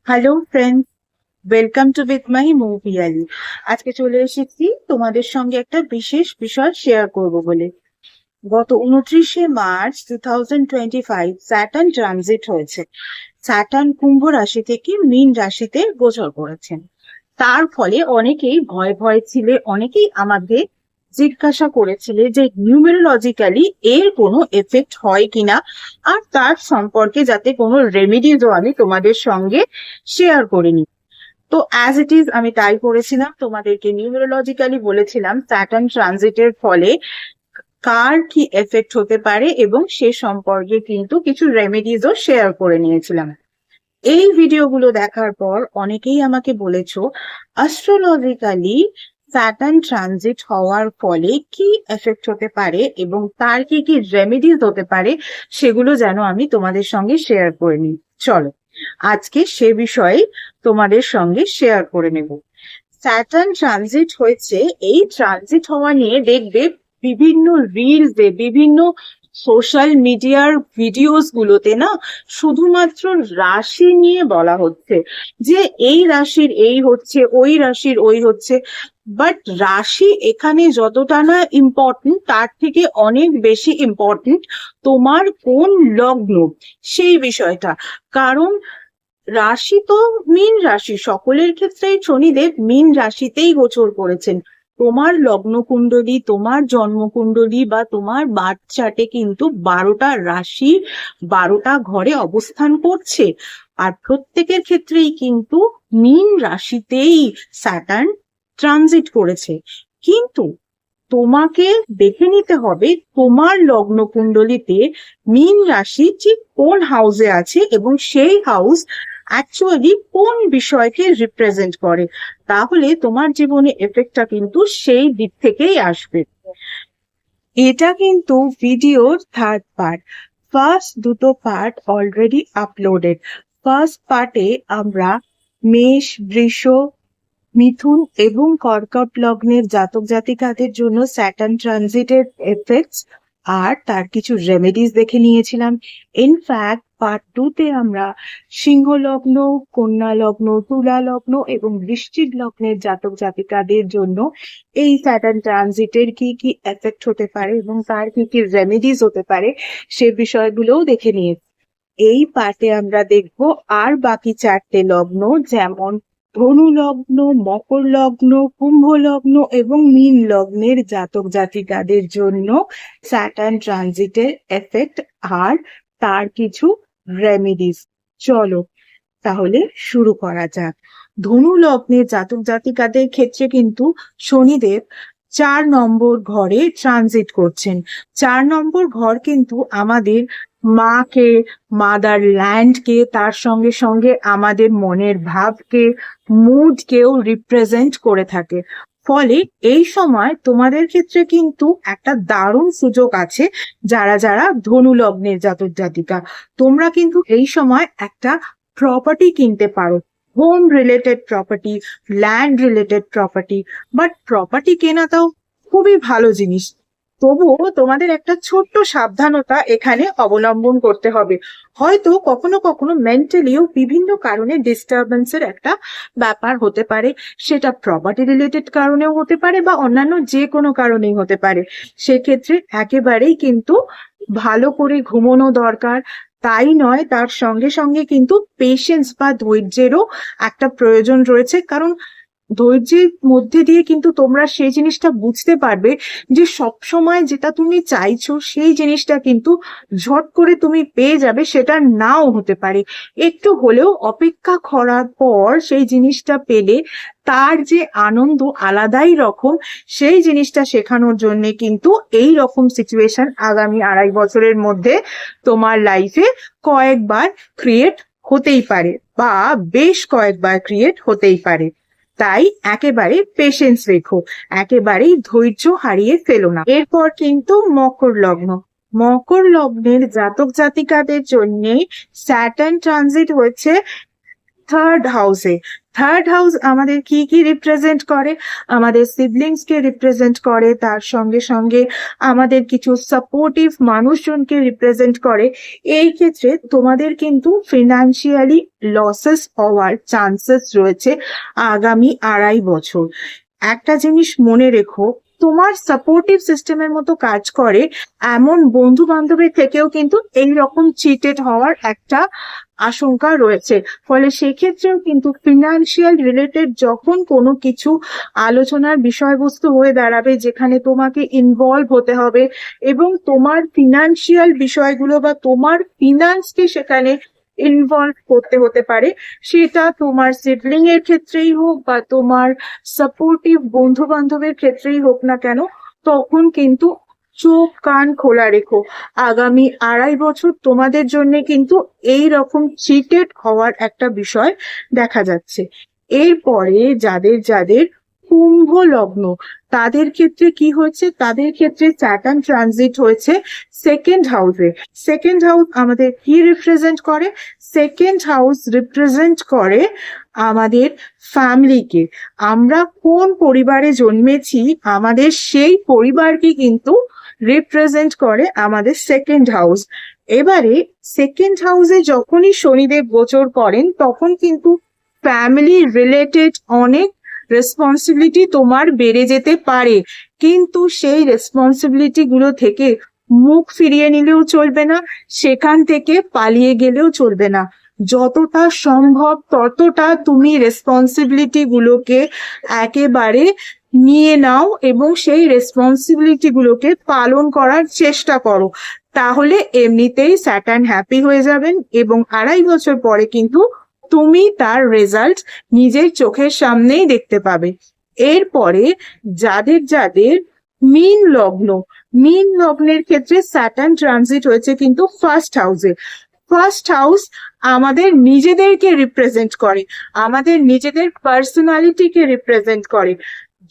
Hello friends, welcome to with my মুভিয়ালি। আজকে চলে এসেছি তোমাদের সঙ্গে একটা বিশেষ বিষয় শেয়ার করব বলে। গত 29শে মার্চ 2025 স্যাটার্ন ট্রানজিট হয়েছে। স্যাটার্ন কুম্ভ রাশি থেকে মীন রাশিতে গোচর করেছেন। তার ফলে অনেকেই ভয় ভয় ছিলে, অনেকেই আমাদের জিজ্ঞাসা করেছিলে যে নিউমেরোলজিক্যালি এর কোনো এফেক্ট হয় কিনা, আর তার সম্পর্কে যাতে কোনো রেমেডিজও আমি তোমাদের সঙ্গে শেয়ার করে নিই। তো অ্যাজ ইট ইজ আমি তাই করেছিলাম, তোমাদেরকে নিউমেরোলজিক্যালি বলেছিলাম স্যাটার্ন ট্রানজিটের ফলে কার কি এফেক্ট হতে পারে এবং সে সম্পর্কে কিন্তু কিছু রেমেডিজও শেয়ার করে নিয়েছিলাম। এই ভিডিওগুলো দেখার পর অনেকেই আমাকে বলেছো অ্যাস্ট্রোলজিক্যালি স্যাটার্ন ট্রানজিট হওয়ার ফলে কি এফেক্ট হতে পারে এবং তার কি কি রেমেডিজ হতে পারে সেগুলো যেন আমি তোমাদের সঙ্গে শেয়ার করে নিই। চলো আজকে সে বিষয়ে তোমাদের সঙ্গে শেয়ার করে নেব। স্যাটার্ন ট্রানজিট হয়েছে, এই ট্রানজিট হওয়া নিয়ে দেখবে বিভিন্ন রিলসে, বিভিন্ন সোশ্যাল মিডিয়ার ভিডিওস গুলোতে না শুধুমাত্র রাশি নিয়ে বলা হচ্ছে যে এই রাশির এই হচ্ছে, ওই রাশির ওই হচ্ছে। বাট রাশি এখানে যতটা না ইম্পর্টেন্ট, তার থেকে অনেক বেশি ইম্পর্টেন্ট তোমার কোন লগ্ন, সেই বিষয়টা। কারণ রাশি তো মীন রাশি, সকলের ক্ষেত্রেই শনিদেব মীন রাশিতেই গোচর করেছেন। তোমার লগ্ন কুণ্ডলী, তোমার জন্মকুণ্ডলী বা তোমার বার্থ চার্টে কিন্তু 12টা রাশি 12টা ঘরে অবস্থান করছে, আর প্রত্যেকের ক্ষেত্রেই কিন্তু মীন রাশিতেই স্যাটার্ন ট্রানজিট করেছে। কিন্তু তোমাকে দেখে নিতে হবে তোমার লগ্ন কুণ্ডলীতে মীন রাশি ঠিক কোন হাউসে আছে এবং সেই হাউস অ্যাকচুয়ালি কোন বিষয়কে রিপ্রেজেন্ট করে, তাহলে তোমার জীবনে এফেক্টটা কিন্তু সেই দিক থেকেই আসবে। এটা কিন্তু ভিডিওর থার্ড পার্ট। ফার্স্ট দুটো পার্ট অলরেডি আপলোডেড। ফার্স্ট পার্টে আমরা মেষ, বৃষ, মিথুন এবং কর্কট লগ্নের জাতক জাতিকাদের জন্য স্যাটার্ন ট্রানজিটের এফেক্টস আর তার কিছু রেমেডিজ দেখে নিয়েছিলাম। ইনফ্যাক্ট পার্ট 2-তে আমরা সিংহ লগ্ন, কন্যা লগ্ন, তুলা লগ্ন এবং বৃশ্চিক লগ্নের জাতক জাতিকাদের জন্য এই স্যাটার্ন ট্রানজিটের কি কি এফেক্ট হতে পারে এবং তার কি কি রেমেডিজ হতে পারে সে বিষয়গুলোও দেখে নিয়েছি। এই পার্টে আমরা দেখব আর বাকি 4টে লগ্ন, যেমন ধনু লগ্ন, মকর লগ্ন, কুম্ভ লগ্ন এবং মীন লগ্নের জাতক জাতিকাদের জন্য স্যাটার্ন ট্রানজিটের এফেক্ট আর তার কিছু রেমেডিস। চলো তাহলে শুরু করা যাক। ধনু লগ্নের জাতক জাতিকাদের ক্ষেত্রে কিন্তু শনিদেব 4 নম্বর ঘরে ট্রানজিট করছেন। 4 নম্বর ঘর কিন্তু আমাদের মাকে, মাদার ল্যান্ডকে, তার সঙ্গে সঙ্গে আমাদের মনের ভাবকে, মুডকেও রিপ্রেজেন্ট করে থাকে। ফলে এই সময় তোমাদের ক্ষেত্রে কিন্তু একটা দারুণ সুযোগ আছে। যারা যারা ধনু লগ্নের জাতক জাতিকা, তোমরা কিন্তু এই সময় একটা প্রপার্টি কিনতে পারো। Home related property, land related property. But property কেনাটাও খুবই ভালো জিনিস, তবুও তোমাদের একটা ছোট্ট সাবধানতা এখানে অবলম্বন করতে হবে। হয়তো কখনো কখনো মেন্টালিও বিভিন্ন কারণে ডিস্টারবেন্সের একটা ব্যাপার হতে পারে, সেটা প্রপার্টি রিলেটেড কারণেও হতে পারে বা অন্যান্য যে কোনো কারণেই হতে পারে। সেক্ষেত্রে একেবারেই কিন্তু ভালো করে ঘুমানো দরকার। তাই নয়, তার সঙ্গে সঙ্গে কিন্তু পেশেন্স বা ধৈর্যেরও একটা প্রয়োজন রয়েছে। কারণ ধৈর্যের মধ্যে দিয়ে কিন্তু তোমরা সেই জিনিসটা বুঝতে পারবে যে সব সময় যেটা তুমি চাইছো সেই জিনিসটা কিন্তু ঝট করে তুমি পেয়ে যাবে, সেটা নাও হতে পারে। একটু হলেও অপেক্ষা করার পর সেই জিনিসটা পেলে তার যে আনন্দ আলাদাই রকম, সেই জিনিসটা শেখানোর জন্য কিন্তু এই রকম সিচুয়েশন আগামী 2.5 বছরের মধ্যে তোমার লাইফে কয়েকবার ক্রিয়েট হতেই পারে বা বেশ কয়েকবার ক্রিয়েট হতেই পারে। তাই একেবারে পেশেন্স রেখো, একেবারেই ধৈর্য হারিয়ে ফেলো না। এরপর কিন্তু মকর লগ্ন। মকর লগ্নের জাতক জাতিকাদের জন্য স্যাটার্ন ট্রানজিট হয়েছে থার্ড হাউসে। থার্ড হাউস আমাদের কি কি রিপ্রেজেন্ট করে? আমাদের সিবলিংস কে রিপ্রেজেন্ট করে, তার সঙ্গে সঙ্গে আমাদের কিছু সাপোর্টিভ মানুষজনকে রিপ্রেজেন্ট করে। এই ক্ষেত্রে তোমাদের কিন্তু ফিনান্সিয়ালি লসেস হওয়ার চান্সেস রয়েছে আগামী 2.5 বছর। একটা জিনিস মনে রেখো, তোমার সাপোর্টিভ সিস্টেমের মতো কাজ করে এমন বন্ধু বান্ধবের থেকেও কিন্তু এই রকম চিটেড হওয়ার একটা আশঙ্কা রয়েছে। ফলে সেক্ষেত্রেও কিন্তু ফিনান্সিয়াল রিলেটেড যখন কোনো কিছু আলোচনার বিষয়বস্তু হয়ে দাঁড়াবে, যেখানে তোমাকে ইনভলভ হতে হবে এবং তোমার ফিনান্সিয়াল বিষয়গুলো বা তোমার ফিনান্সকে সেখানে ইনভলভ করতে হতে পারে, সেটা তোমার সিবলিং এর ক্ষেত্রেই হোক বা তোমার সাপোর্টিভ বন্ধু বান্ধবের ক্ষেত্রেই হোক না কেন, তখন কিন্তু চোখ কান খোলা রেখো। আগামী 2.5 বছর তোমাদের জন্য কিন্তু এই রকম চিটেড হওয়ার একটা বিষয় দেখা যাচ্ছে। এরপরে যাদের যাদের কুম্ভ লগ্ন, তাদের ক্ষেত্রে কি হয়েছে? তাদের ক্ষেত্রে স্যাটার্ন ট্রানজিট হয়েছে সেকেন্ড হাউসে। সেকেন্ড হাউস আমাদের কি রিপ্রেজেন্ট করে? সেকেন্ড হাউস রিপ্রেজেন্ট করে আমাদের ফ্যামিলিকে। আমরা কোন পরিবারে জন্মেছি, আমাদের সেই পরিবারকে কিন্তু রিপ্রেজেন্ট করে আমাদের সেকেন্ড হাউস। এবারে সেকেন্ড হাউসে যখনই শনিদেব গোচর করেন, তখন কিন্তু ফ্যামিলি রিলেটেড অনেক রেসপন্সিবিলিটি তোমার বেড়ে যেতে পারে, কিন্তু সেই রেসপন্সিবিলিটি গুলো থেকে মুখ ফিরিয়ে নিলেও চলবে না, সেখান থেকে পালিয়ে গেলেও চলবে না। যতটা সম্ভব ততটা তুমি রেসপন্সিবিলিটি গুলোকে একেবারে নিয়ে নাও এবং সেই রেসপন্সিবিলিটি গুলোকে পালন করার চেষ্টা করো। তাহলে এমনিতেই স্যাটার্ন হ্যাপি হয়ে যাবেন এবং 2.5 বছর পরে কিন্তু তুমি তার রেজাল্ট নিজের চোখের সামনেই দেখতে পাবে। এরপরে যাদের যাদের মীন লগ্ন, মীন লগ্নের ক্ষেত্রে স্যাটার্ন ট্রানজিট হয়েছে কিন্তু ফার্স্ট হাউসে। ফার্স্ট হাউস আমাদের নিজেদেরকে রিপ্রেজেন্ট করে, আমাদের নিজেদের পার্সোনালিটিকে রিপ্রেজেন্ট করে।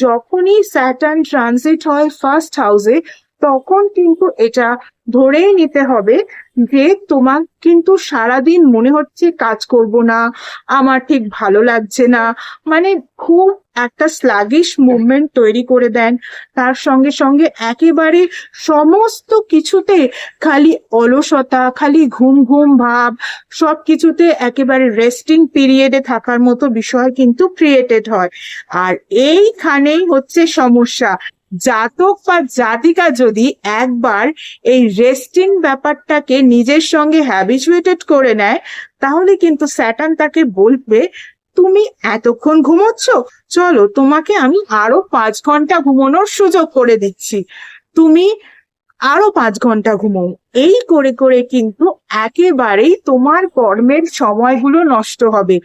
যখনই স্যাটার্ন ট্রানজিট হয় ফার্স্ট হাউসে, তখন কিন্তু এটা ধরেই নিতে হবে যে তোমার কিন্তু সারাদিন মনে হচ্ছে কাজ করব না, আমার ঠিক ভালো লাগছে না, মানে খুব একটা স্লাগিশ মুভমেন্ট তৈরি করে দেন। তার সঙ্গে সঙ্গে একেবারে সমস্ত কিছুতে খালি অলসতা, খালি ঘুম ঘুম ভাব, সবকিছুতে একেবারে রেস্টিং পিরিয়ডে থাকার মতো বিষয় কিন্তু ক্রিয়েটেড হয়। আর এইখানেই হচ্ছে সমস্যা। জাতক বা জাতিকা যদি একবার এই রেস্টিং ব্যাপারটাকে নিজের সঙ্গে হ্যাবিচুয়েটেড করে নেয়, তাহলে কিন্তু স্যাটার্ন তাকে বলবে, তুমি এতক্ষণ ঘুমোচ্ছ, চলো তোমাকে আমি আরো 5 ঘন্টা ঘুমানোর সুযোগ করে দিচ্ছি, তুমি আরো 5 ঘন্টা ঘুমো। এই করে করে কিন্তু একেবারেই তোমার কর্মের সময়গুলো নষ্ট হবে।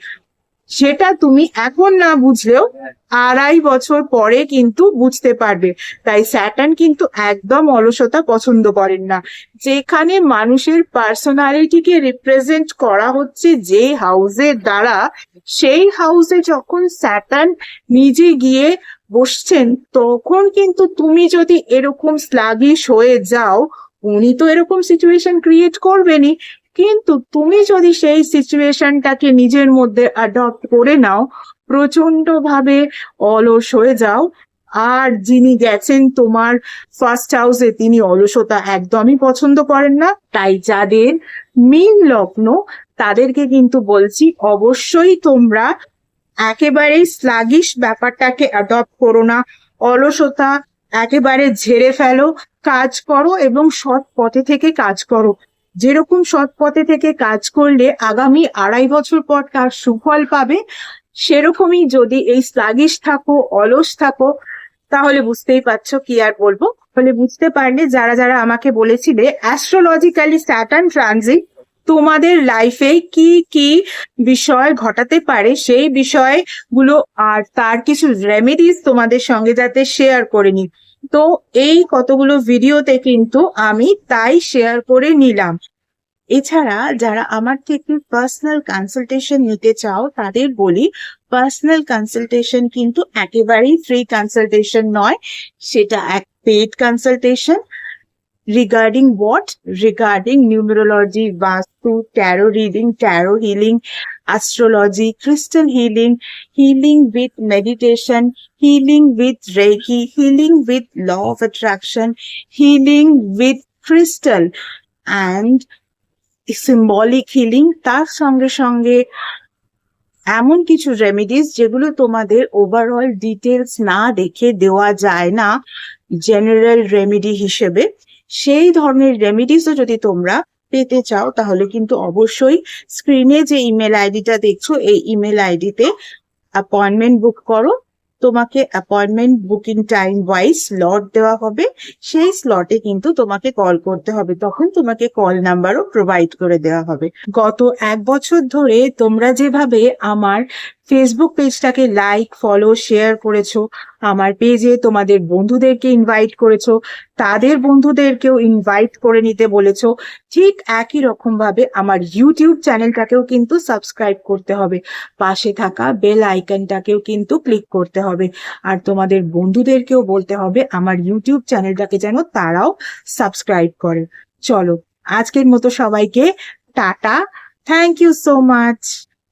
সেটা তুমি এখন না বুঝলেও 2.5 বছর পরে কিন্তু বুঝতে পারবে। তাই স্যাটার্ন কিন্তু একদম অলসতা পছন্দ করেন না। যেখানে মানুষের পার্সোনালিটিকে রিপ্রেজেন্ট করা হচ্ছে যে হাউসের দ্বারা, সেই হাউসে যখন স্যাটার্ন নিজে গিয়ে বসছেন, তখন কিন্তু তুমি যদি এরকম স্লাগিশ হয়ে যাও, উনি তো এরকম সিচুয়েশন ক্রিয়েট করবেনই, কিন্তু তুমি যদি সেই সিচুয়েশনটাকে নিজের মধ্যে অ্যাডপ্ট করে নাও, প্রচন্ড ভাবে অলস হয়ে যাও, আর যিনি গেছেন তোমার ফার্স্ট হাউসে, তিনি অলসতা একদমই পছন্দ করেন না। তাই যাদের মীন লগ্ন, তাদেরকে কিন্তু বলছি, অবশ্যই তোমরা একেবারেই স্লাগিশ ব্যাপারটাকে অ্যাডপ্ট করো না, অলসতা একেবারে ঝেড়ে ফেলো, কাজ করো এবং সৎ পথে থেকে কাজ করো। যেরকম সৎ পথে থেকে কাজ করলে আগামী 2.5 বছর পর তার সুফল পাবে, সেরকমই যদি এই স্লাগিশ থাকো, অলস থাকো, তাহলে বুঝতেই পারছো, কি আর বলবো। তাহলে বুঝতে পারলে যারা যারা আমাকে বলেছিলে অ্যাস্ট্রোলজিক্যালি স্যাটার্ন ট্রানজিট তোমাদের লাইফে কি কি বিষয় ঘটাতে পারে, সেই বিষয়গুলো আর তার কিছু রেমেডিস তোমাদের সঙ্গে যাতে শেয়ার করে নিই, তো এই কতগুলো ভিডিওতে কিন্তু আমি তাই শেয়ার করে নিলাম। এছাড়া যারা আমার থেকে পার্সোনাল কনসালটেশন নিতে চাও, তাদের বলি, পার্সোনাল কনসালটেশন কিন্তু একেবারেই ফ্রি কনসালটেশন নয়, সেটা এক paid consultation. Regarding what? Regarding numerology, vastu, tarot reading, tarot healing, astrology, crystal healing, healing with meditation, healing with Reiki, healing with law of attraction, healing with crystal and symbolic healing, তার সঙ্গে সঙ্গে এমন কিছু remedies যেগুলো তোমাদের overall details না দেখে দেওয়া যায় না জেনারেল রেমেডি হিসেবে। সেই ধরনের রেমেডিসও যদি তোমরা পেতে চাও তাহলে কিন্তু অবশ্যই স্ক্রিনে যে ইমেল আইডিটা দেখছো এই ইমেল আইডিতে অ্যাপয়েন্টমেন্ট বুক করো। তোমাকে appointment booking time wise slot দেওয়া হবে, সেই স্লটে কিন্তু তোমাকে কল করতে হবে, তখন তোমাকে কল নাম্বারও প্রোভাইড করে দেওয়া হবে। গত 1 বছর ধরে তোমরা যেভাবে আমার ফেসবুক পেজটাকে লাইক ফলো শেয়ার করেছো, আমার পেজে তোমাদের বন্ধুদেরকে ইনভাইট করেছো, তাদের বন্ধুদেরকেও ইনভাইট করে নিতে বলেছো, ঠিক একই রকম ভাবে আমার ইউটিউব চ্যানেলটাকেও কিন্তু সাবস্ক্রাইব করতে হবে, পাশে থাকা বেল আইকনটাকেও কিন্তু ক্লিক করতে হবে, আর তোমাদের বন্ধুদেরকেও বলতে হবে আমার ইউটিউব চ্যানেলটাকে যেন তারাও সাবস্ক্রাইব করে। চলো আজকের মতো সবাইকে tata, thank you so much.